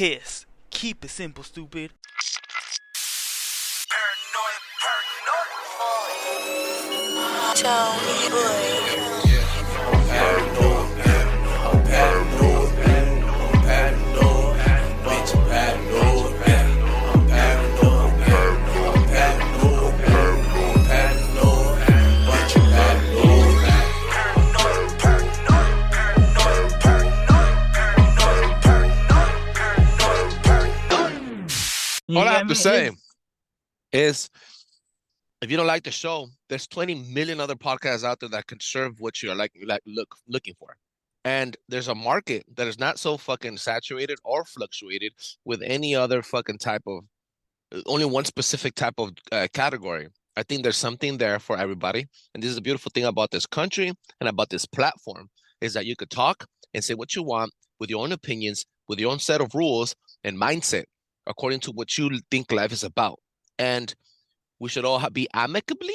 kiss. Keep it simple, stupid. Tell me, boy. I'm paranoid, I'm paranoid, I'm paranoid, bitch, I'm paranoid, I'm paranoid, I'm paranoid, I'm paranoid, bitch, I'm paranoid. All I have to say is, if you don't like the show, there's 20 million other podcasts out there that can serve what you're looking for. And there's a market that is not so fucking saturated or fluctuated with any other fucking type of, only one specific type of category. I think there's something there for everybody. And this is the beautiful thing about this country and about this platform, is that you could talk and say what you want with your own opinions, with your own set of rules and mindset, according to what you think life is about. And we should all be amicably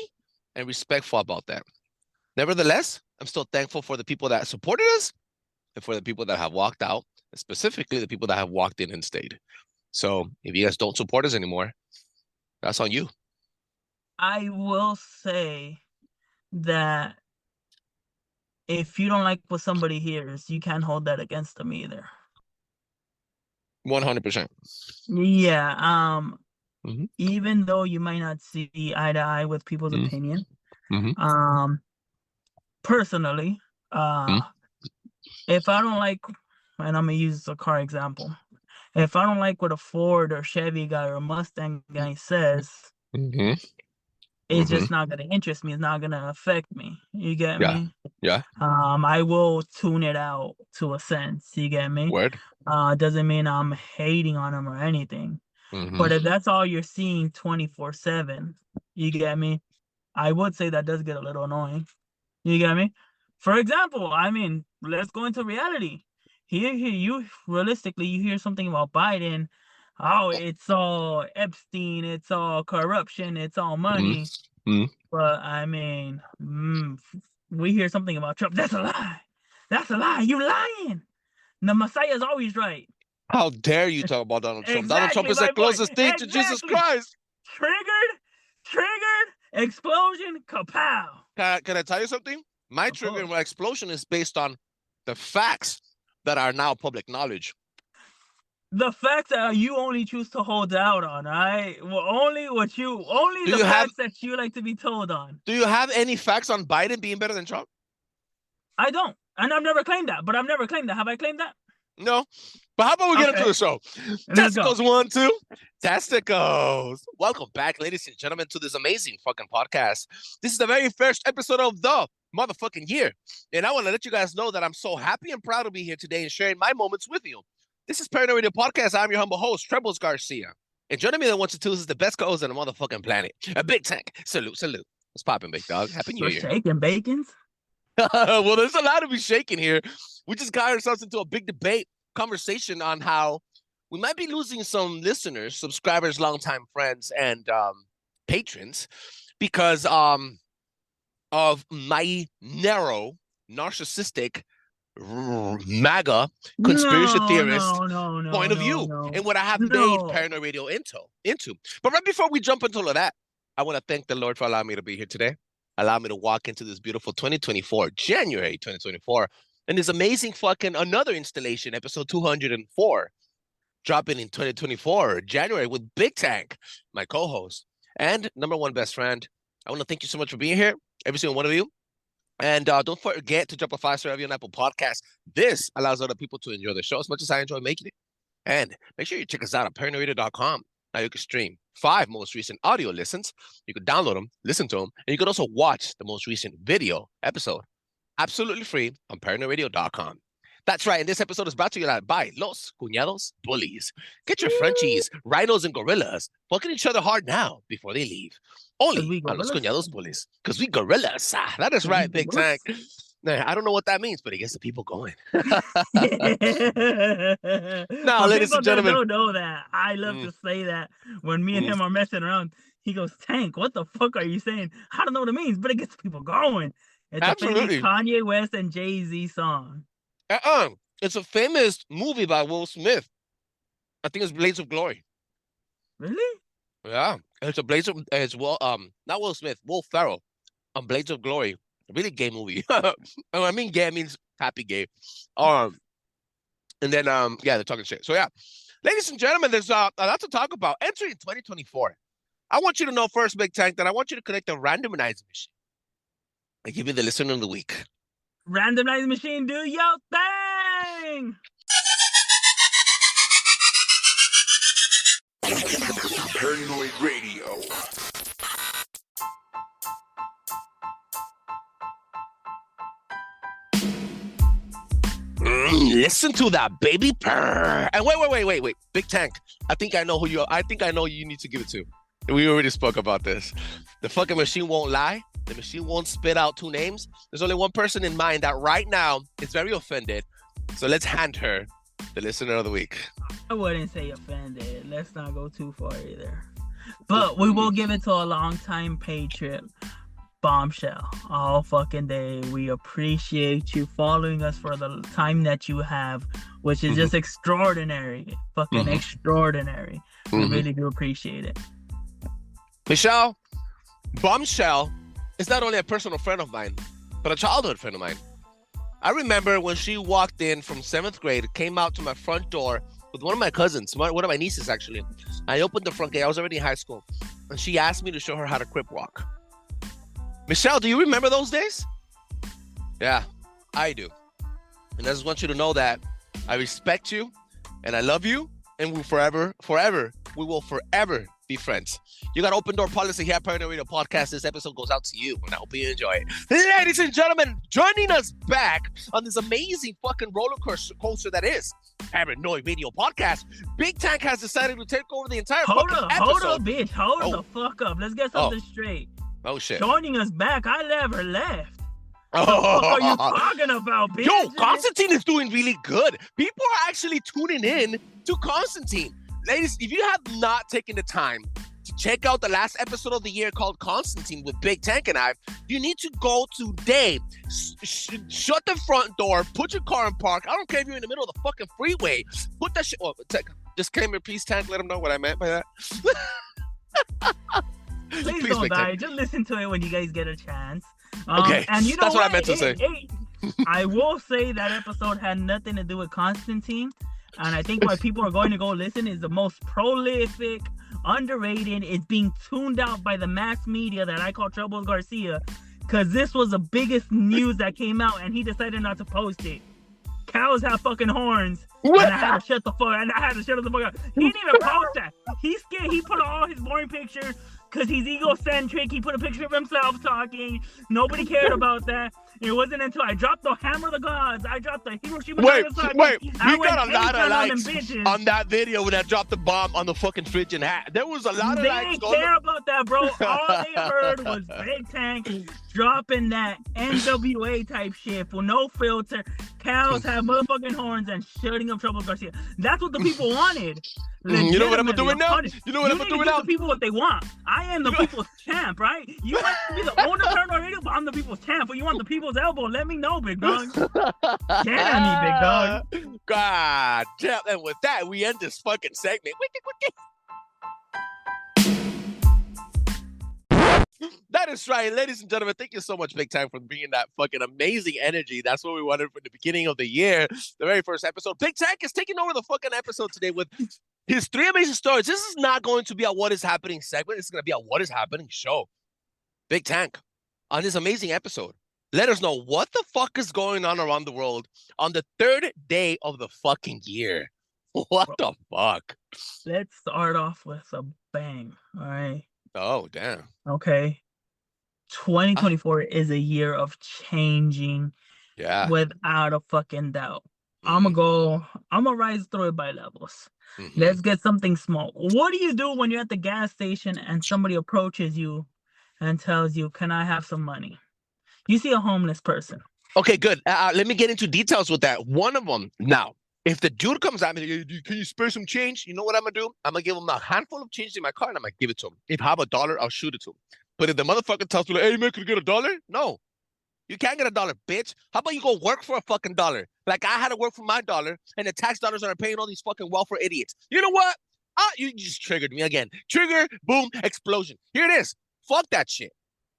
and respectful about that. Nevertheless, I'm still thankful for the people that supported us and for the people that have walked out, and specifically the people that have walked in and stayed. So if you guys don't support us anymore, that's on you. I will say that if you don't like what somebody hears, you can't hold that against them either. 100%. Yeah. Even though you might not see eye to eye with people's opinion, personally, if I don't like, and I'm gonna use a car example, if I don't like what a Ford or Chevy guy or Mustang guy says, it's just not gonna interest me. It's not gonna affect me. You get me? Yeah. I will tune it out to a sense. You get me? Word. Doesn't mean I'm hating on them or anything. But if that's all you're seeing 24/7, you get me? I would say that does get a little annoying. You get me? For example, I mean, let's go into reality. Here, you realistically, you hear something about Biden. Oh, it's all Epstein, it's all corruption, it's all money. But I mean, we hear something about Trump. That's a lie. That's a lie. You lying. The Messiah's always right. How dare you talk about Donald Trump? Exactly, Donald Trump is the closest thing to Jesus Christ. Triggered, explosion, kapow. Can I tell you something? My trigger and my explosion is based on the facts that are now public knowledge. The facts that you only choose to hold out on, right? Well, only the facts that you like to be told on. Do you have any facts on Biden being better than Trump? I don't. And I've never claimed that, but I've never claimed that. Have I claimed that? No. But how about we get into the show? Testicles 1, 2. Testicles. Welcome back, ladies and gentlemen, to this amazing fucking podcast. This is the very first episode of the motherfucking year. And I want to let you guys know that I'm so happy and proud to be here today and sharing my moments with you. This is Paranoid Radio Podcast. I'm your humble host, Trebles Garcia. And joining me on 1 to 2 is the best co-host on the motherfucking planet. A big tank. Salute. What's popping, big dog? Happy New Year. Shaking bacons? Well, there's a lot to be shaking here. We just got ourselves into a big debate conversation on how we might be losing some listeners, subscribers, longtime friends, and patrons because of my narrow, narcissistic, MAGA conspiracy theorist point of view and what I have made Paranoid Radio into. But right before we jump into all of that, I want to thank the Lord for allowing me to be here today. Allow me to walk into this beautiful 2024, January 2024, and this amazing fucking another installation, episode 204, dropping in 2024, January, with Big Tank, my co-host and number one best friend. I want to thank you so much for being here, every single one of you. And don't forget to drop a 5-star review on Apple Podcasts. This allows other people to enjoy the show as much as I enjoy making it. And make sure you check us out at paranoidradio.com. Now you can stream 5 most recent audio listens. You can download them, listen to them, and you can also watch the most recent video episode absolutely free on paranoidradio.com. That's right, and this episode is brought to you by Los Cuñados Bullies. Get your Frenchies, rhinos, and gorillas fucking each other hard now before they leave. Only on Los Cuñados Bullies, because we gorillas. That is right, Big Tank. Now, I don't know what that means, but it gets the people going. Now, ladies and gentlemen. People don't know that. I love to say that when me and him are messing around. He goes, Tank, what the fuck are you saying? I don't know what it means, but it gets people going. It's Absolutely. a famous Kanye West and Jay-Z song. It's a famous movie by Will Smith. I think it's Blades of Glory. Really? Yeah, it's a Blades of it's not Will Smith, Will Ferrell on Blades of Glory. A really gay movie. I mean gay means happy gay. And then yeah, they're talking shit. So yeah, ladies and gentlemen, there's a lot to talk about. Entering 2024. I want you to know first, Big Tank, that I want you to connect a randomizer machine. I give you the listener of the week. Randomizer machine, do your thing. Paranoid Radio. Listen to that baby purr. And wait. Big Tank. I think I know who you are. I think I know you need to give it to. We already spoke about this. The fucking machine won't lie. The machine won't spit out two names. There's only one person in mind that right now is very offended. So let's hand her the listener of the week. I wouldn't say offended. Let's not go too far either. But we will give it to a long-time patriot, Bombshell, all fucking day. We appreciate you following us for the time that you have, which is just extraordinary. Fucking extraordinary. We really do appreciate it. Michelle, Bombshell is not only a personal friend of mine, but a childhood friend of mine. I remember when she walked in from 7th grade, came out to my front door with one of my cousins, one of my nieces, actually. I opened the front gate. I was already in high school. And she asked me to show her how to crip walk. Michelle, do you remember those days? Yeah, I do. And I just want you to know that I respect you and I love you. And we we will forever be friends. You got open door policy here at Paranoid Radio Podcast. This episode goes out to you, and I hope you enjoy it. Ladies and gentlemen, joining us back on this amazing fucking roller coaster that is Paranoid Radio Podcast, Big Tank has decided to take over the entire Hold fucking up, episode. bitch. Hold the fuck up. Let's get something straight. Oh, shit. Joining us back, I never left. What the fuck are you talking about, bitch? Yo, Constantine is doing really good. People are actually tuning in to Constantine. Ladies, if you have not taken the time to check out the last episode of the year called Constantine with Big Tank and I, you need to go today. Shut the front door, put your car in park. I don't care if you're in the middle of the fucking freeway. Put that shit. Disclaimer, please, Tank. Let them know what I meant by that. Please don't die. Just listen to it when you guys get a chance. Okay, and you know that's what I meant to say. I will say that episode had nothing to do with Constantine. And I think why people are going to go listen is the most prolific, underrated. It's being tuned out by the mass media that I call Trebles Garcia. Because this was the biggest news that came out and he decided not to post it. Cows have fucking horns. And I had to shut the fuck up. He didn't even post that. He's scared. He put all his boring pictures because he's egocentric. He put a picture of himself talking. Nobody cared about that. It wasn't until I dropped the Hammer of the Gods, I dropped the Hiroshima. Wait, we got a lot of likes on that video when I dropped the bomb on the fucking Phrygian hat. There was a lot of likes. They didn't care about that, bro. All they heard was Big Tank dropping that NWA type shit for no filter. Cows have motherfucking horns and shutting up Trebles Garcia. That's what the people wanted. You know what I'm doing now? You know what I'm doing now? The people what they want. I am the people's champ, right? You might be the owner of Paranoid Radio, but I'm the people's champ. But you want the people's elbow? Let me know, big dog. Get at me, big dog. God damn! And with that, we end this fucking segment. That is right, ladies and gentlemen. Thank you so much, Big Tank, for bringing that fucking amazing energy. That's what we wanted from the beginning of the year, the very first episode. Big Tank is taking over the fucking episode today with his 3 amazing stories. This is not going to be a What Is Happening segment. It's going to be a What Is Happening show. Big Tank, on this amazing episode, let us know what the fuck is going on around the world on the 3rd day of the fucking year. What the fuck? Let's start off with a bang, all right? Oh, damn. Okay. 2024 is a year of changing. Yeah. Without a fucking doubt. I'm gonna rise through it by levels. Let's get something small. What do you do when you're at the gas station and somebody approaches you and tells you, "Can I have some money?" You see a homeless person. Okay, good. Let me get into details with that. One of them. Now, if the dude comes at me, can you spare some change? You know what I'm going to do? I'm going to give him a handful of change in my car and I'm going to give it to him. If I have $1, I'll shoot it to him. But if the motherfucker tells me, "Hey, man, can you get $1?" No. You can't get $1, bitch. How about you go work for a fucking dollar? Like I had to work for my dollar, and the tax dollars are paying all these fucking welfare idiots. You know what? You just triggered me again. Trigger, boom, explosion. Here it is. Fuck that shit.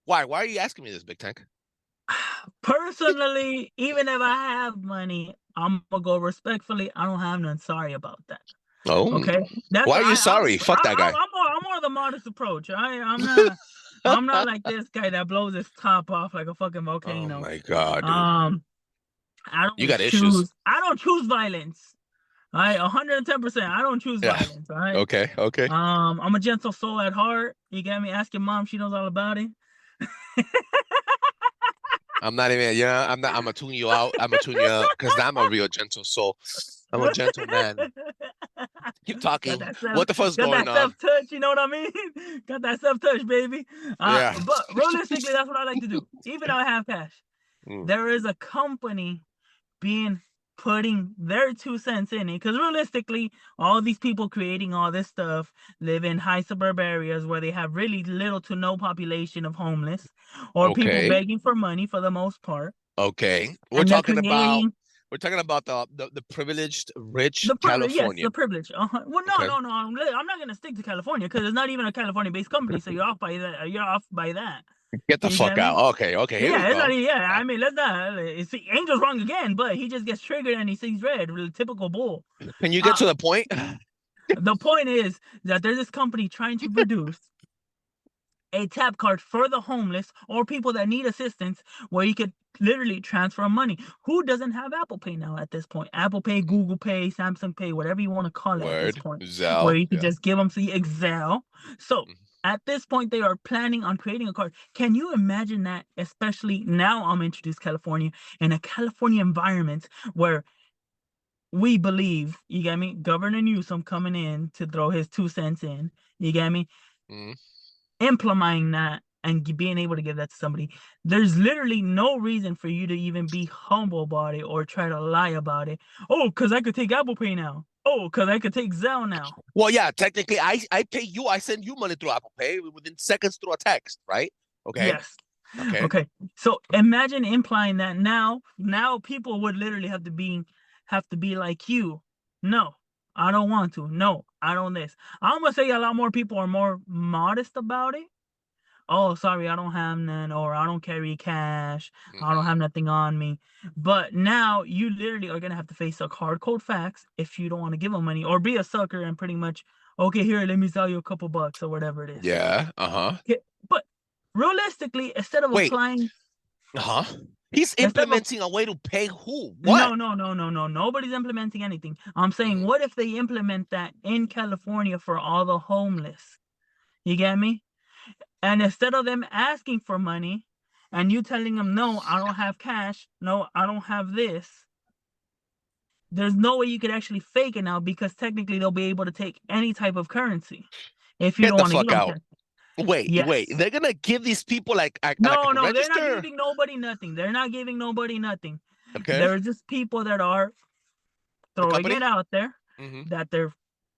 Why? Why are you asking me this, Big Tank? Personally, even if I have money, I'm gonna go respectfully. I don't have none. Sorry about that. Oh, okay. That's why are you sorry? Fuck that guy. I'm more the modest approach. I'm not like this guy that blows his top off like a fucking volcano. Oh my god, dude. I don't you got issues. I don't choose violence. 110%. I don't choose violence. All right. Okay. I'm a gentle soul at heart. You get me? Ask your mom; she knows all about it. I'm not even. Yeah, I'm not. I'm gonna tune you out. I'm gonna tune you out because I'm a real gentle soul. I'm a gentle man. Keep talking. What the fuck's going on? Got that self-touch, you know what I mean? Got that self-touch, baby. Yeah. But realistically, that's what I like to do. Even though I have cash, there is a company putting their 2 cents in it. Because realistically, all these people creating all this stuff live in high suburb areas where they have really little to no population of homeless or people begging for money for the most part. Okay. We're talking about the privileged, rich California. Yes, the privilege. Well, no. I'm not gonna stick to California because it's not even a California-based company, so you're off by that. Get the fuck out. Okay. Yeah, it's not. Yeah, I mean, let's not. See, Angel's wrong again, but he just gets triggered and he sees red. Typical bull. Can you get to the point? The point is that there's this company trying to produce a tap card for the homeless or people that need assistance where you could literally transfer money. Who doesn't have Apple Pay now at this point? Apple Pay, Google Pay, Samsung Pay, whatever you want to call it at this point. Zelle, where you could just give them Zelle. So at this point, they are planning on creating a card. Can you imagine that? Especially now I'm introduced California in a California environment where we believe, you get me, Governor Newsom coming in to throw his 2 cents in, you get me? Implementing that and being able to give that to somebody, there's literally no reason for you to even be humble about it or try to lie about it. Oh, because I could take Apple Pay now. Oh, because I could take Zelle now. Well, yeah, technically, I pay you. I send you money through Apple Pay within seconds through a text, right? Okay. Yes. Okay. So imagine implying that now people would literally have to be like you. No, I don't want to. No, I don't this. I'm gonna say a lot more people are more modest about it. Oh, sorry, I don't have none, or I don't carry cash. I don't have nothing on me. But now you literally are gonna have to face a hard cold facts if you don't want to give them money or be a sucker and pretty much, okay, here, let me sell you a couple bucks or whatever it is. Yeah. Okay, but realistically, instead of applying, he's implementing a way to pay who? What? No. Nobody's implementing anything. I'm saying, what if they implement that in California for all the homeless? You get me? And instead of them asking for money and you telling them, no, I don't have cash. No, I don't have this. There's no way you could actually fake it now because technically they'll be able to take any type of currency. If you don't want to give them cash. Wait. They're going to give these people like no, they're not giving nobody nothing. They're not giving nobody nothing. Okay. There's just people that are throwing it out there that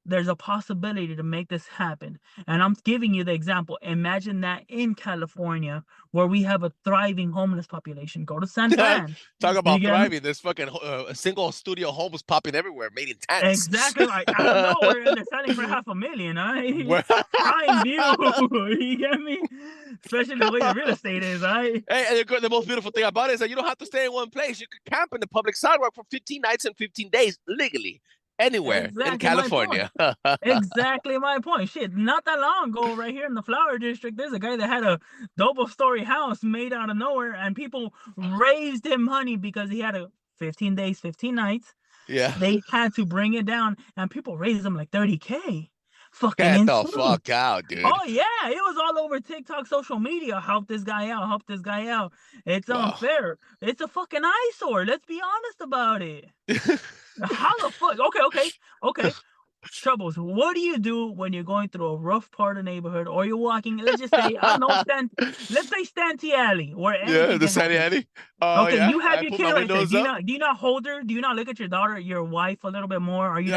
there's a possibility to make this happen. And I'm giving you the example. Imagine that in California, where we have a thriving homeless population. Go to San Fran. Talk about thriving. There's fucking single studio homes popping everywhere, made in tents. Exactly. Like, I don't know where they're selling for $500,000. Prime view. You get me? Especially the way the real estate is. Hey, and the most beautiful thing about it is that you don't have to stay in one place. You can camp in the public sidewalk for 15 nights and 15 days legally. Anywhere in California. Exactly my point. Shit, not that long ago, right here in the Flower District, there's a guy that had a double-story house made out of nowhere, and people raised him money because he had a 15 days, 15 nights. Yeah. They had to bring it down, and people raised him like $30K. Fucking Get insane. the fuck out, dude. Oh yeah, it was all over TikTok, social media. Help this guy out. It's unfair. It's a fucking eyesore. Let's be honest about it. How the fuck? Okay. Trebles, what do you do when you're going through a rough part of the neighborhood or you're walking, let's just say, I don't know, let's say Stanty Alley. The Stanty Alley? You have your kid right there. Do you not hold her? Do you not look at your daughter, your wife a little bit more? Are you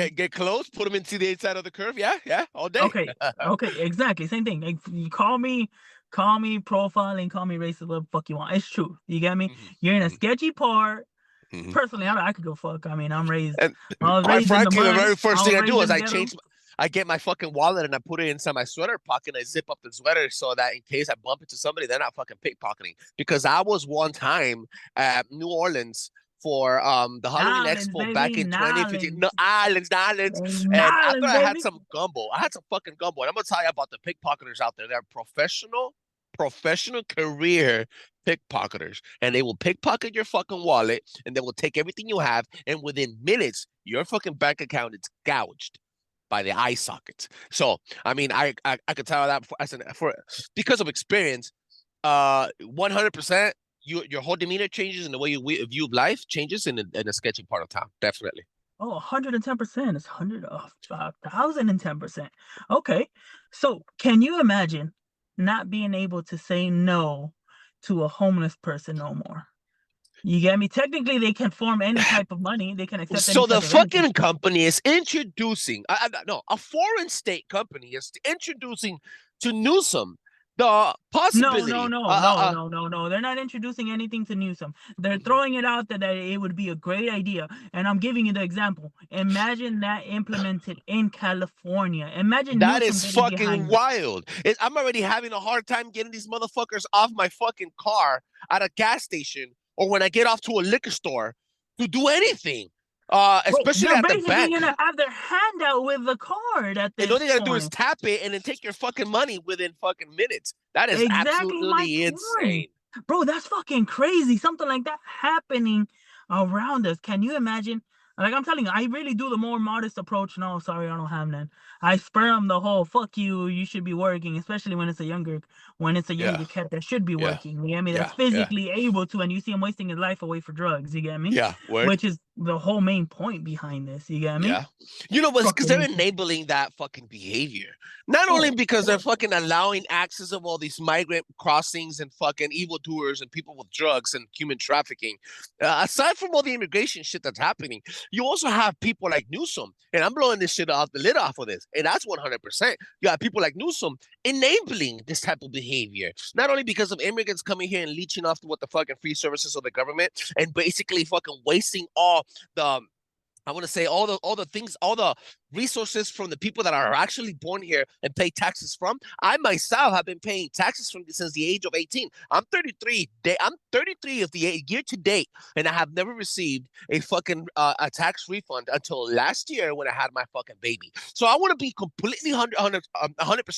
get close, put them into the inside of the curve. Yeah, all day. Okay, exactly. Same thing. Like, you call me call me profiling, call me racist, whatever the fuck you want. It's true. You get me? Mhm, You're in a mhm, sketchy part. mhm. Personally, I could go fuck. I mean, And I was quite raised in the frankly, the mud. very first I thing was I raised do in is the ghetto. I get my fucking wallet and I put it inside my sweater pocket and I zip up the sweater so that in case I bump into somebody, they're not fucking pickpocketing. Because I was one time at New Orleans for the Halloween Nolans, Expo back baby, in 2015. Nolans. No, islands. Hey, And after Nolans, I had baby. some gumbo, I had some fucking gumbo. And I'm gonna tell you about the pickpocketers out there. They're professional career pickpocketers. And they will pickpocket your fucking wallet and they will take everything you have. And within minutes, your fucking bank account is gouged by the eye sockets. So, I mean, I could tell that for because of experience, 100%. Your whole demeanor changes and the way you view life changes in a sketchy part of town. Definitely. Oh, 110%. It's 1,010%. Okay. So, can you imagine not being able to say no to a homeless person no more? You get me? Technically, they can form any type of money. They can accept any So the type of anything. fucking company is introducing, no, a foreign state company is introducing to Newsom the No, no, possibility. no, no, no, no, no. They're not introducing anything to Newsom. They're throwing it out there that it would be a great idea. And I'm giving you the example. Imagine that implemented in California. Imagine That Newsom is getting fucking behind that. wild. I'm already having a hard time getting these motherfuckers off my fucking car at a gas station or when I get off to a liquor store to do anything, Bro, especially they're at the basically bank. gonna have their hand out with the card at And all this they gotta do is point. tap it and then take your fucking money within fucking minutes. That is Exactly my absolutely point. insane. Bro, that's fucking crazy. Something like that happening around us. Can you imagine? Like I'm telling you, I really do the more modest approach. No, sorry, I don't have none. I spur them the whole fuck you, you should be working, especially when it's a Yeah, younger cat that should be yeah, working. You get me? That's yeah, yeah, physically able to, and you see him wasting his life away for drugs, you get me? yeah. Word. Which is the whole main point behind this, you get me? Yeah. You know, but it's because Fucking they're insane. enabling that fucking behavior. Not only Oh, because of they're course. fucking allowing access of all these migrant crossings and fucking evildoers and people with drugs and human trafficking. Aside from all the immigration shit that's happening, you also have people like Newsom, and I'm blowing this shit off the lid off of this, and that's 100%. You have people like Newsom enabling this type of behavior, not only because of immigrants coming here and leeching off what the fucking free services of the government and basically fucking wasting all the I want to say all the things, all the resources from the people that are actually born here and pay taxes from. I myself have been paying taxes from since the age of 18. I'm 33. I'm 33 of the year to date, and I have never received a fucking a tax refund until last year when I had my fucking baby. So I want to be completely 100%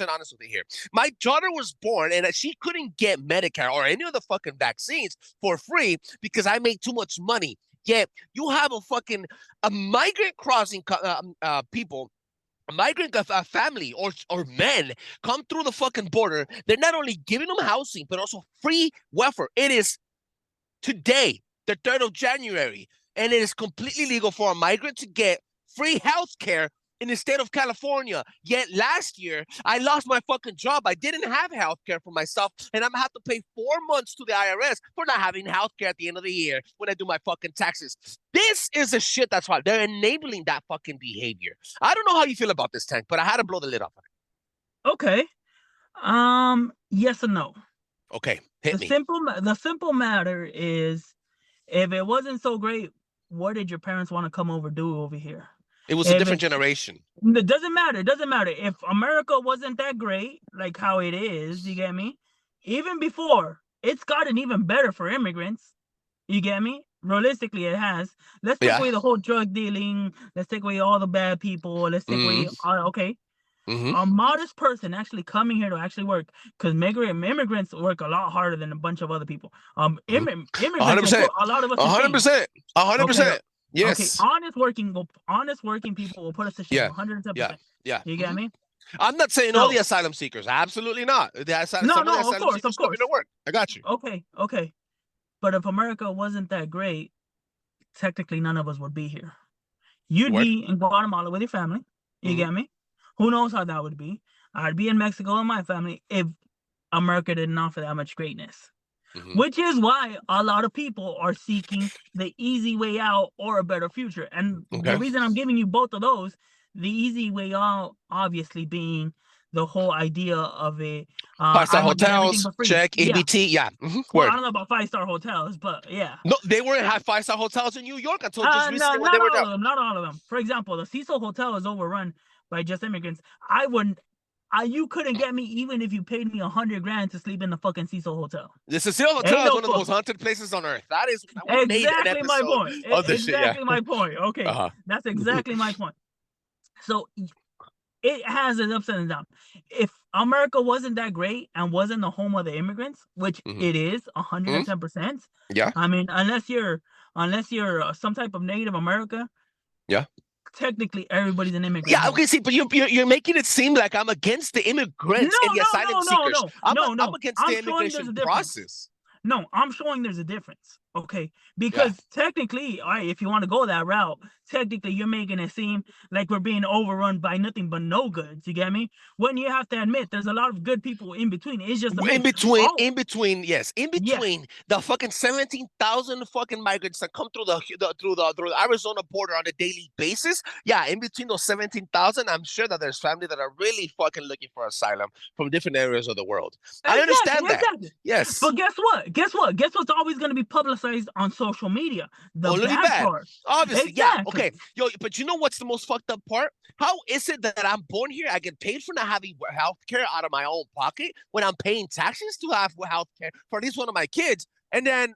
honest with you here. My daughter was born, and she couldn't get Medicare or any of the fucking vaccines for free because I made too much money. Yet you have a migrant crossing people, a migrant family or men come through the fucking border. They're not only giving them housing, but also free welfare. It is today, the 3rd of January, and it is completely legal for a migrant to get free health care in the state of California. Yet last year, I lost my fucking job. I didn't have health care for myself, and I'm gonna have to pay 4 months to the IRS for not having health care at the end of the year when I do my fucking taxes. This is the shit that's why they're enabling that fucking behavior. I don't know how you feel about this, Tank, but I had to blow the lid off of it. Okay. Yes and no. Okay, hit me. The simple matter is, if it wasn't so great, what did your parents want to come over do over here? It was a If different it's generation. It doesn't matter. It doesn't matter. If America wasn't that great, like how it is, you get me? Even before, it's gotten even better for immigrants. You get me? Realistically, it has. Let's take Yeah. away the whole drug dealing. Let's take away all the bad people. Let's take away all, okay. Mm-hmm. A modest person actually coming here to actually work, because immigrants work a lot harder than a bunch of other people. Immigrants will 100%. put a lot of us to shame. 100%. 100%. Okay. Yes. Okay, honest working people will put us to shame. Yeah. 110%. Yeah. Yeah. You get me? I'm not saying all So the asylum seekers. Absolutely not. Some of the of asylum course, seekers come into work. I got you. Okay. But if America wasn't that great, technically none of us would be here. You'd Word. be in Guatemala with your family. You get me? Who knows how that would be? I'd be in Mexico with my family if America didn't offer that much greatness. Which is why a lot of people are seeking the easy way out or a better future. And the reason I'm giving you both of those, the easy way out obviously being the whole idea of it. Five-star I want to get everything hotels, for free. check. Yeah. ABT, yeah. Well, I Word. don't know about 5-star hotels, but yeah. No, they weren't high 5-star hotels in New York until just No, recently when they not were all down. of them. Not all of them. For example, the Cecil Hotel is overrun by just immigrants. I wouldn't. You couldn't get me even if you paid me $100,000 to sleep in the fucking Cecil Hotel. The Cecil Hotel Ain't is no one of the most fuck. haunted places on earth. We made an Exactly my episode point. of this shit, yeah. Exactly my point. Okay, Uh-huh. that's exactly my point. So it has its ups and downs. If America wasn't that great and wasn't the home of the immigrants, which it is 110%. Yeah. I mean, unless you're some type of Native America, Yeah. technically everybody's an immigrant. Yeah, here. okay, see, but you're making it seem like I'm against the immigrants and the asylum seekers. I'm against the immigration process. No, I'm showing there's a difference. Okay, because technically, all right, if you want to go that route, technically you're making it seem like we're being overrun by nothing but no goods. You get me? When you have to admit there's a lot of good people in between. It's just in between the fucking 17,000 fucking migrants that come through the Arizona border on a daily basis. Yeah, in between those 17,000, I'm sure that there's family that are really fucking looking for asylum from different areas of the world. I understand that. Yes. But guess what? Guess what's always going to be publicized on social media? The bad part. Obviously, yeah. Okay. Yo, but you know what's the most fucked up part? How is it that I'm born here? I get paid for not having health care out of my own pocket when I'm paying taxes to have health care for at least one of my kids. And then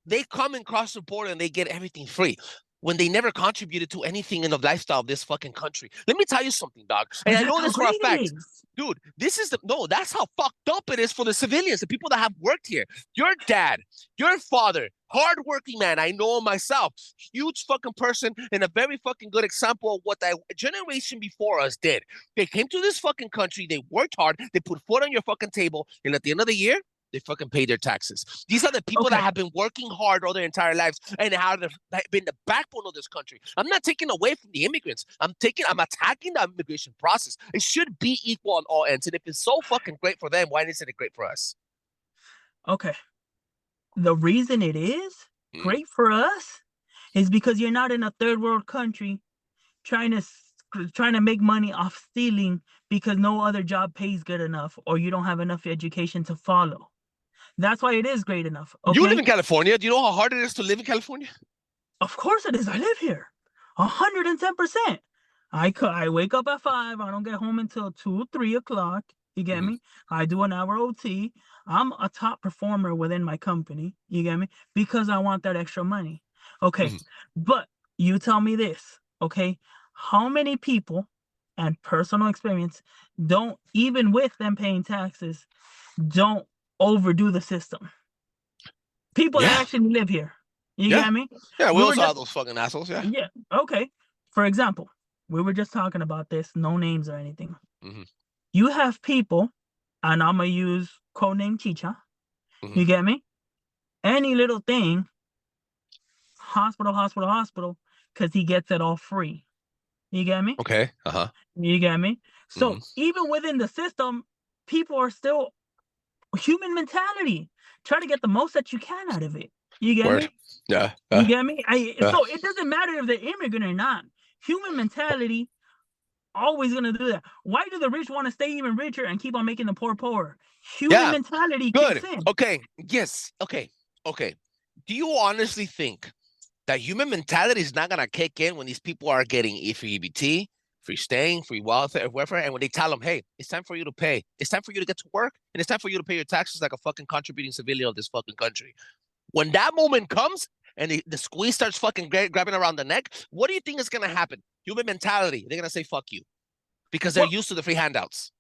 they come and cross the border and they get everything free when they never contributed to anything in the lifestyle of this fucking country. Let me tell you something, dog. And I know this for a fact. Dude, that's how fucked up it is for the civilians, the people that have worked here. Your dad, your father, hardworking man, I know him myself, huge fucking person and a very fucking good example of what that generation before us did. They came to this fucking country, they worked hard, they put food on your fucking table, and at the end of the year, they fucking pay their taxes. These are the people that have been working hard all their entire lives and have been the backbone of this country. I'm not taking away from the immigrants. I'm attacking the immigration process. It should be equal on all ends. And if it's so fucking great for them, why isn't it great for us? Okay. The reason it is great for us is because you're not in a third world country trying to make money off stealing because no other job pays good enough or you don't have enough education to follow. That's why it is great enough. Okay? You live in California. Do you know how hard it is to live in California? Of course it is. I live here. 110%. I wake up at 5. I don't get home until 2, 3 o'clock. You get me? I do an hour OT. I'm a top performer within my company. You get me? Because I want that extra money. Okay. But you tell me this. Okay. How many people and personal experience don't, even with them paying taxes, don't overdo the system? People that actually live here. You get me? Yeah, we also have those fucking assholes, yeah. Yeah, okay. For example, we were just talking about this, no names or anything. You have people, and I'm going to use codename Chicha. You get me? Any little thing, hospital, because he gets it all free. You get me? Okay, You get me? So even within the system, people are still human mentality. Try to get the most that you can out of it. You get me? Yeah. You get me? So it doesn't matter if they're immigrant or not. Human mentality always gonna do that. Why do the rich want to stay even richer and keep on making the poor poorer? Human mentality kicks in. Okay. Yes. Okay. Do you honestly think that human mentality is not gonna kick in when these people are getting free EBT, free staying, free welfare, whatever, and when they tell them, hey, it's time for you to pay, it's time for you to get to work, and it's time for you to pay your taxes like a fucking contributing civilian of this fucking country. When that moment comes and the squeeze starts fucking grabbing around the neck, what do you think is going to happen? Human mentality. They're going to say, fuck you. Because they're used to the free handouts.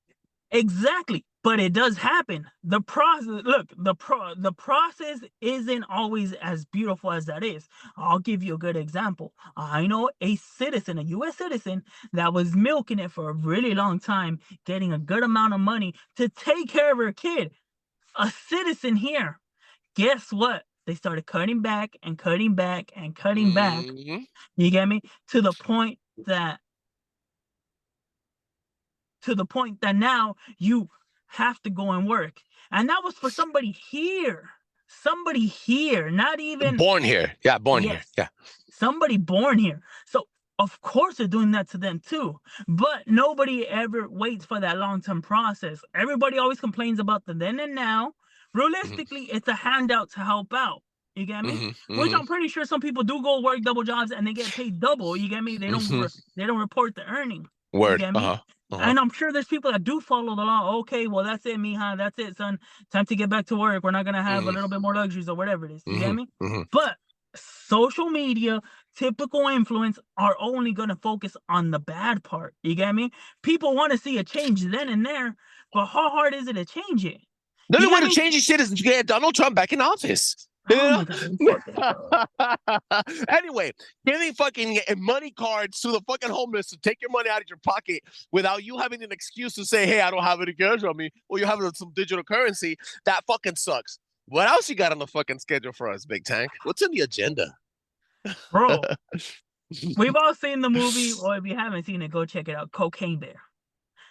Exactly. But it does happen. The process isn't always as beautiful as that is. I'll give you a good example. I know a citizen, a U.S. citizen, that was milking it for a really long time, getting a good amount of money to take care of her kid. A citizen here. Guess what? They started cutting back and cutting back and cutting back. You get me? To the point that now you have to go and work. And that was for somebody here. Somebody here, not even born here. Yeah, born here. Yeah. Somebody born here. So Of course they're doing that to them too, but nobody ever waits for that long-term process. Everybody always complains about the then and now. Realistically, it's a handout to help out. You get me? Which I'm pretty sure some people do go work double jobs and they get paid double. You get me? They don't report the earning. You Word. get me? And I'm sure there's people that do follow the law. Okay, well that's it, Mija. That's it, son. Time to get back to work. We're not gonna have a little bit more luxuries or whatever it is. You get me? But social media, typical influence are only going to focus on the bad part. You get me? People want to see a change then and there, but how hard is it to change it? The only You way get to me? change this shit is to get Donald Trump back in office. Oh my God. Anyway, giving fucking money cards to the fucking homeless to take your money out of your pocket without you having an excuse to say, hey, I don't have any cash on me, or you have some digital currency, that fucking sucks. What else you got on the fucking schedule for us, Big Tank? What's in the agenda? Bro, we've all seen the movie, or if you haven't seen it, go check it out. Cocaine Bear.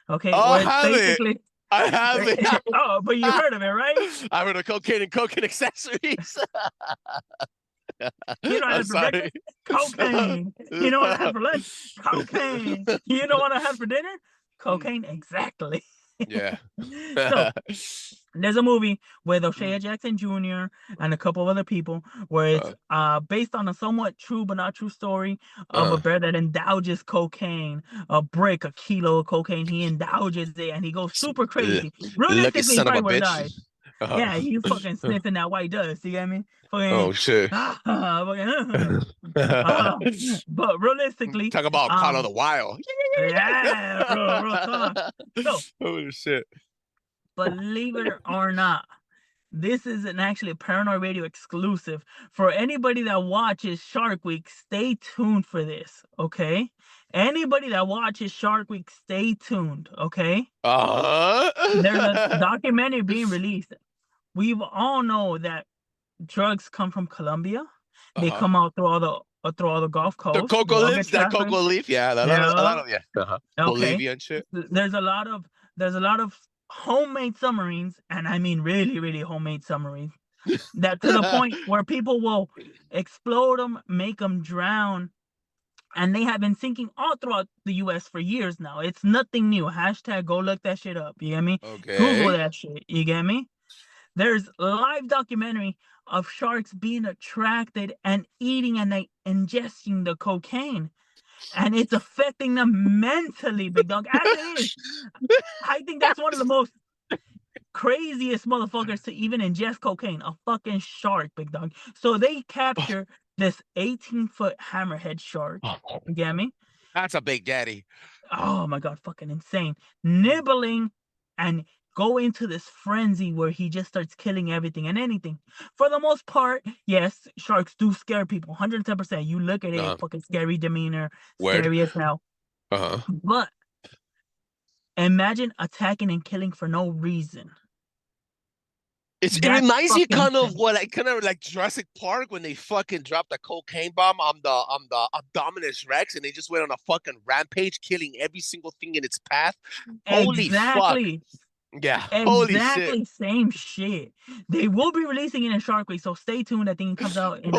Okay, Oh, I where it's have it. basically I have it. oh, but you heard of it, right? I heard of cocaine and cocaine accessories. You know what I I'm had for breakfast? sorry. Cocaine. You know what I had for lunch? Cocaine. You know what I had for dinner? Cocaine. Exactly. Yeah. So there's a movie with O'Shea Jackson Jr. and a couple of other people where it's based on a somewhat true but not true story of a bear that indulges cocaine, a kilo of cocaine. He indulges it and he goes super crazy. Lucky Realistically, he son of probably a would have bitch. died. Yeah, he fucking sniffing that white dust. You get me? Oh Fucking, shit. but realistically, Talk about Call of the Wild. yeah, real talk. So, Holy shit. believe it or not, this is actually a Paranoid Radio exclusive. For anybody that watches Shark Week, stay tuned for this, okay? Anybody that watches Shark Week, stay tuned, okay? There's a documentary being released. We all know that drugs come from Colombia. They come out through all the Gulf The Coast. They cocoa all leaves, get that trafficked. cocoa leaf, yeah, a Yeah. lot of Okay. Bolivia and shit. There's a lot of homemade submarines, and I mean really, really homemade submarines. That to the point where people will explode them, make them drown, and they have been sinking all throughout the U.S. for years now. It's nothing new. Hashtag go look that shit up. You get me? Google Okay. that shit. You get me? There's live documentary of sharks being attracted and eating and ingesting the cocaine. And it's affecting them mentally, big dog. As it is. I think that's one of the most craziest motherfuckers to even ingest cocaine. A fucking shark, big dog. So they capture this 18-foot hammerhead shark. You get me? That's a big daddy. Oh my god, fucking insane. Nibbling and go into this frenzy where he just starts killing everything and anything. For the most part, yes, sharks do scare people. 110%. You look at it, fucking scary demeanor, Word. scary as hell. But imagine attacking and killing for no reason. It reminds you kind of like Jurassic Park when they fucking dropped the cocaine bomb on the Abdominus Rex and they just went on a fucking rampage, killing every single thing in its path. Holy fuck! Yeah, holy shit. Same shit. They will be releasing it in Shark Week, so stay tuned. I think it comes out in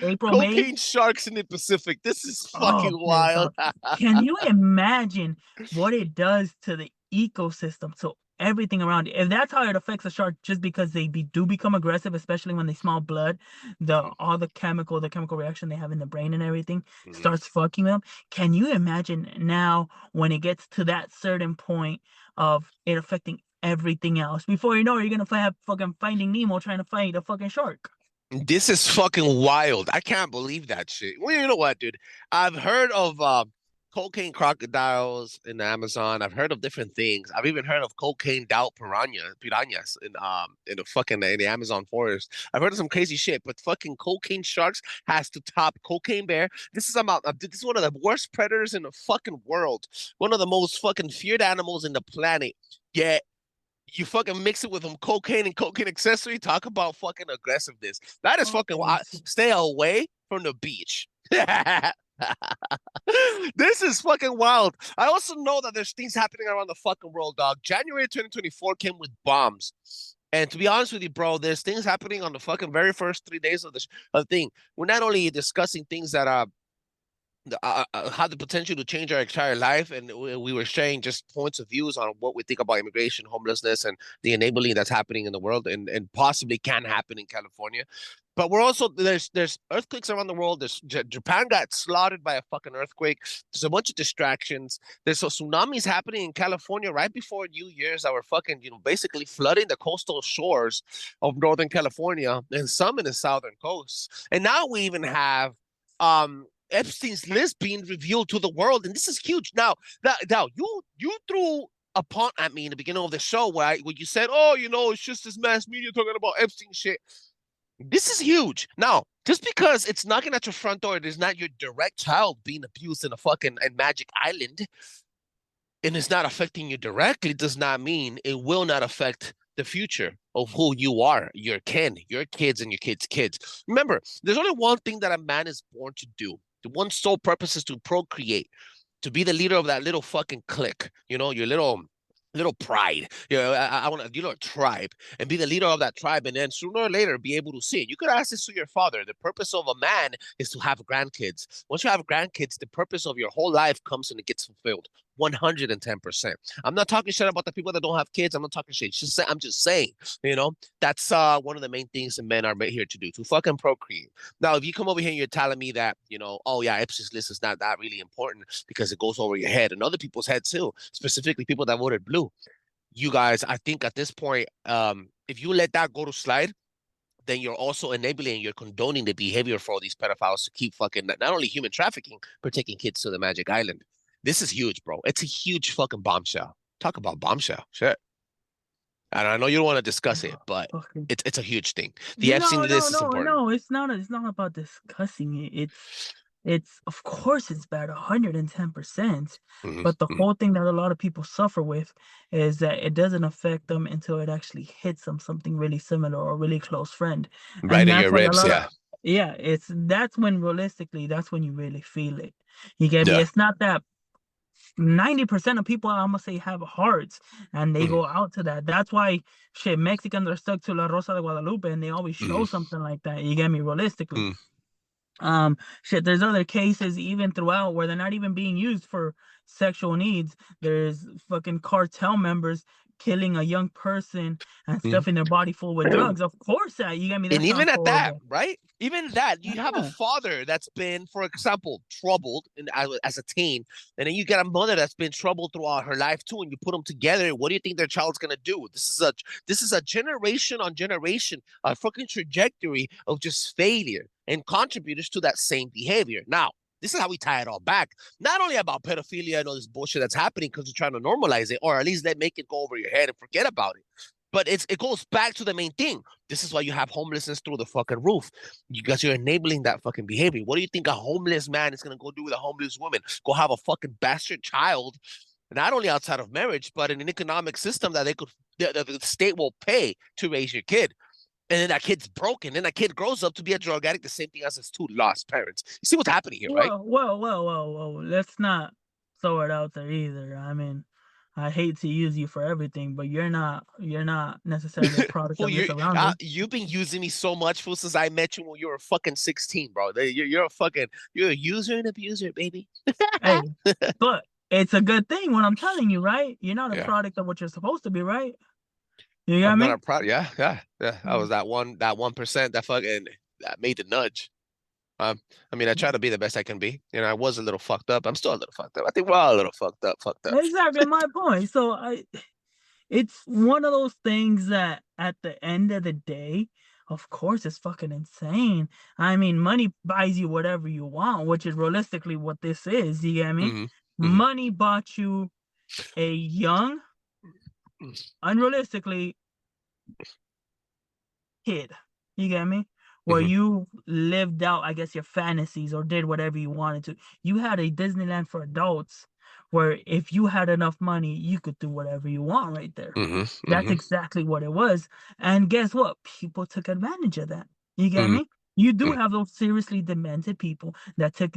April, May. Cocaine sharks in the Pacific. This is fucking wild. Can you imagine what it does to the ecosystem, to everything around it? If that's how it affects a shark, just because they do become aggressive, especially when they smell blood, all the chemical reaction they have in the brain and everything starts fucking them. Can you imagine now when it gets to that certain point of it affecting everything else? Before you know it, you're gonna have fucking Finding Nemo trying to fight a fucking shark. This is fucking wild. I can't believe that shit. Well, you know what, dude? I've heard of cocaine crocodiles in the Amazon. I've heard of different things. I've even heard of cocaine piranhas in the Amazon forest. I've heard of some crazy shit, but fucking cocaine sharks has to top cocaine bear. This is one of the worst predators in the fucking world. One of the most fucking feared animals in the planet. Yet you fucking mix it with some cocaine and cocaine accessory. Talk about fucking aggressiveness. That is fucking wild. Stay away from the beach. This is fucking wild. I also know that there's things happening around the fucking world, dog. January 2024 came with bombs. And to be honest with you, bro, there's things happening on the fucking very first 3 days of the thing. We're not only discussing things that had the potential to change our entire life, and we were sharing just points of views on what we think about immigration, homelessness, and the enabling that's happening in the world, and possibly can happen in California. But we're also there's earthquakes around the world. There's Japan got slaughtered by a fucking earthquake. There's a bunch of distractions. There's tsunamis happening in California right before New Year's that were fucking basically flooding the coastal shores of Northern California and some in the southern coast. And now we even have Epstein's list being revealed to the world, and this is huge. Now you threw a punt at me in the beginning of the show where you said, "Oh, it's just this mass media talking about Epstein shit." This is huge. Now, just because it's knocking at your front door, it is not your direct child being abused in a fucking Magic Island, and it's not affecting you directly, does not mean it will not affect the future of who you are, your kin, your kids, and your kids' kids. Remember, there's only one thing that a man is born to do. The one sole purpose is to procreate, to be the leader of that little fucking clique, your little pride. I want to, a tribe, and be the leader of that tribe, and then sooner or later be able to see it. You could ask this to your father. The purpose of a man is to have grandkids. Once you have grandkids, the purpose of your whole life comes and it gets fulfilled. 110%. I'm not talking shit about the people that don't have kids. I'm not talking shit. I'm just saying, that's one of the main things that men are here to do, to fucking procreate. Now, if you come over here and you're telling me that, oh yeah, Epstein's list is not that really important because it goes over your head and other people's head too, specifically people that voted blue. You guys, I think at this point, if you let that go to slide, then you're also enabling, you're condoning the behavior for all these pedophiles to keep fucking not only human trafficking, but taking kids to the Magic Island. This is huge, bro. It's a huge fucking bombshell. Talk about bombshell. Shit. And I know you don't want to discuss it, but it's a huge thing. The Epstein list is important. No, it's not about discussing it. It's of course it's bad, 110%. But the whole thing that a lot of people suffer with is that it doesn't affect them until it actually hits them, something really similar or a really close friend. Right in your ribs, yeah. Yeah, that's when realistically, that's when you really feel it. You get me? It's not that 90% of people, I'm gonna say, have hearts and they go out to that. That's why Mexicans are stuck to La Rosa de Guadalupe and they always show something like that. You get me? Realistically. There's other cases even throughout where they're not even being used for sexual needs. There's fucking cartel members killing a young person and stuffing their body full with drugs. Of course, you get me? And even at that, right? Even that, you have a father that's been, for example, troubled as a teen, and then you get a mother that's been troubled throughout her life too, and you put them together. What do you think their child's gonna do? This is a generation on generation, a fucking trajectory of just failure and contributors to that same behavior. Now, this is how we tie it all back. Not only about pedophilia and all this bullshit that's happening because you're trying to normalize it, or at least make it go over your head and forget about it. But it goes back to the main thing. This is why you have homelessness through the fucking roof. You guys are enabling that fucking behavior. What do you think a homeless man is going to go do with a homeless woman? Go have a fucking bastard child, not only outside of marriage, but in an economic system that the state will pay to raise your kid. And then that kid's broken. Then that kid grows up to be a drug addict, the same thing as his two lost parents. You see what's happening here, right? Well. Let's not throw it out there either. I mean, I hate to use you for everything, but you're not necessarily a product of your surroundings. You've been using me so much, fool, since I met you when you were fucking 16, bro. You're a user and abuser, baby. Hey, but it's a good thing when I'm telling you, right? You're not a product of what you're supposed to be, right? You got me? Yeah. I was that 1% that fucking that made the nudge. I mean, I try to be the best I can be. I was a little fucked up. I'm still a little fucked up. I think we're all a little fucked up. Exactly my point. So it's one of those things that at the end of the day, of course, it's fucking insane. I mean, money buys you whatever you want, which is realistically what this is. You get me? Money bought you a young, unrealistically, kid. You get me? Where you lived out, I guess, your fantasies or did whatever you wanted to. You had a Disneyland for adults where if you had enough money, you could do whatever you want right there. That's exactly what it was. And guess what? People took advantage of that. You get me? You do have those seriously demented people that took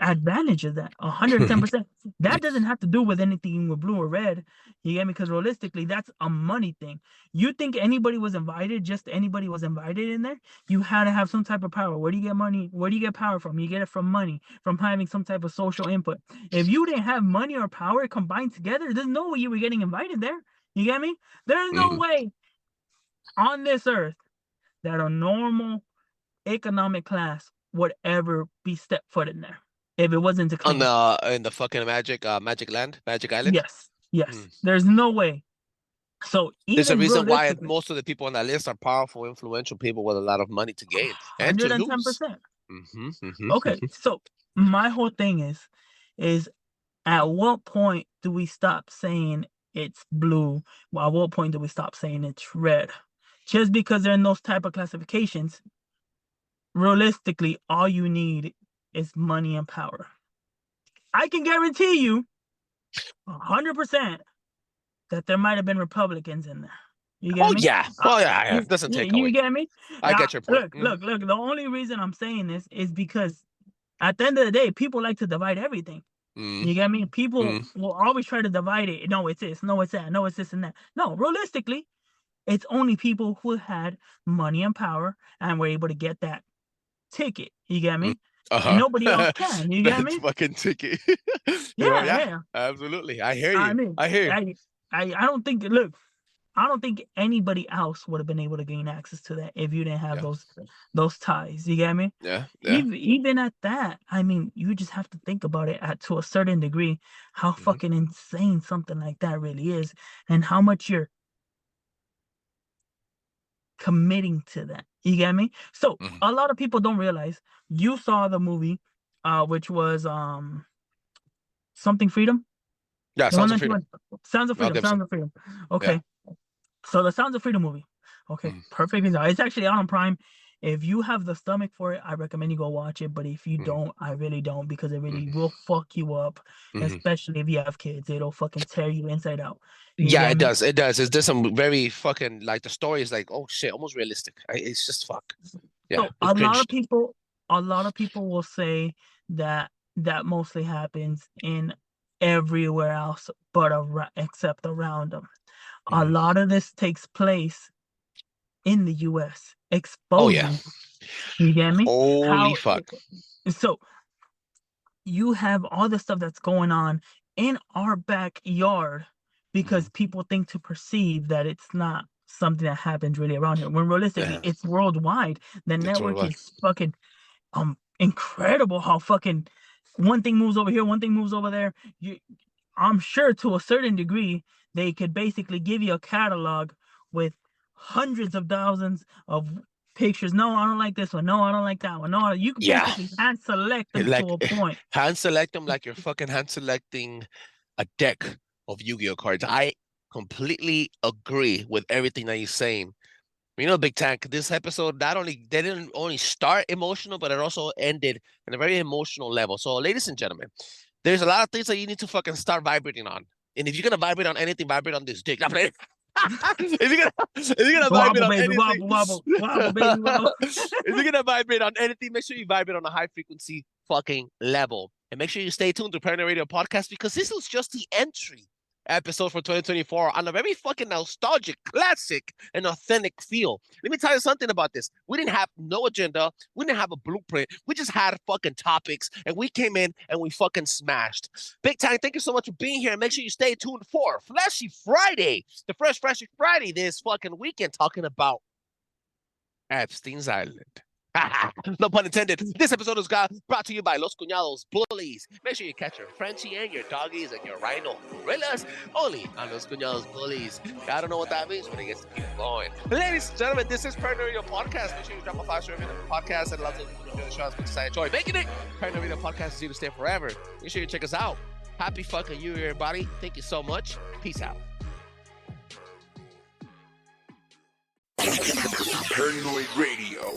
advantage of that 110%. That doesn't have to do with anything with blue or red. You get me? Because realistically, that's a money thing. You think anybody was invited, just anybody was invited in there? You had to have some type of power. Where do you get money? Where do you get power from? You get it from money, from having some type of social input. If you didn't have money or power combined together, there's no way you were getting invited there. You get me? There's no way on this earth that a normal economic class would ever be step foot in there if it wasn't to On claim. in the fucking Magic Island. Yes. There's no way. So There's a even reason why realistically, most of the people on that list are powerful, influential people with a lot of money to gain and to lose. 110%. Okay, so my whole thing is at what point do we stop saying it's blue? Well, at what point do we stop saying it's red? Just because they're in those type of classifications, realistically, all you need is money and power. I can guarantee you 100% that there might have been Republicans in there. You get me? Yeah. Oh yeah. It doesn't take away. You get me? I get your point. Look. The only reason I'm saying this is because at the end of the day, people like to divide everything. You get me? People will always try to divide it. No, it's this. No, it's that. No, it's this and that. No, realistically, it's only people who had money and power and were able to get that ticket. You get me? And nobody else can. You get me? Fucking ticket. Yeah. Absolutely. I hear you. I hear you. I don't think. Look, I don't think anybody else would have been able to gain access to that if you didn't have those ties. You get me? Yeah. Even at that, I mean, you just have to think about it to a certain degree, how fucking insane something like that really is, and how much you're committing to that. You get me? So a lot of people don't realize you saw the movie, which was something freedom. Yeah, Sounds of Freedom. Sounds of Freedom. Okay. Yeah. So the Sounds of Freedom movie. Okay, perfect. It's actually out on Prime. If you have the stomach for it, I recommend you go watch it. But if you don't, I really don't, because it really will fuck you up, especially if you have kids. It'll fucking tear you inside out. It does. It does. There's some very fucking, like, the story is like, oh shit, almost realistic. It's just fuck. Yeah. So a lot of people will say that mostly happens in everywhere else but except around them. A lot of this takes place in the US, exposing. You get me? Holy fuck. So you have all the stuff that's going on in our backyard because people think to perceive that it's not something that happens really around here, when realistically it's worldwide. The network is fucking incredible how fucking one thing moves over here, one thing moves over there. I'm sure to a certain degree, they could basically give you a catalog with hundreds of thousands of pictures. No, I don't like this one. No, I don't like that one. No, you can basically hand select them to a point. Hand select them like you're fucking hand selecting a deck of Yu-Gi-Oh cards. I completely agree with everything that you're saying. You know, Big Tank, this episode, they didn't only start emotional, but it also ended on a very emotional level. So, ladies and gentlemen, there's a lot of things that you need to fucking start vibrating on. And if you're gonna vibrate on anything, vibrate on this dick. if you're gonna vibrate on anything, wobble, baby, wobble. If you're gonna vibrate on anything, make sure you vibrate on a high frequency fucking level. And make sure you stay tuned to Paranoid Radio Podcast, because this was just the entry episode for 2024 on a very fucking nostalgic, classic, and authentic feel. Let me tell you something about this. We didn't have no agenda. We didn't have a blueprint. We just had fucking topics, and we came in and we fucking smashed. Big Time, thank you so much for being here, and make sure you stay tuned for Flashy Friday, the first Flashy Friday this fucking weekend, talking about Epstein's Island. No pun intended. This episode is brought to you by Los Cuñados Bullies. Make sure you catch your Frenchie and your doggies and your rhino gorillas only on Los Cuñados Bullies. I don't know what that means, but it gets to keep going. Ladies and gentlemen, this is Paranoid Radio Podcast. Make sure you drop a 5-star review on the podcast, and lots of people enjoy the show as much as I enjoy making it. Paranoid Radio Podcast is here to stay forever. Make sure you check us out. Happy fucking New Year, everybody. Thank you so much. Peace out. Paranoid Radio.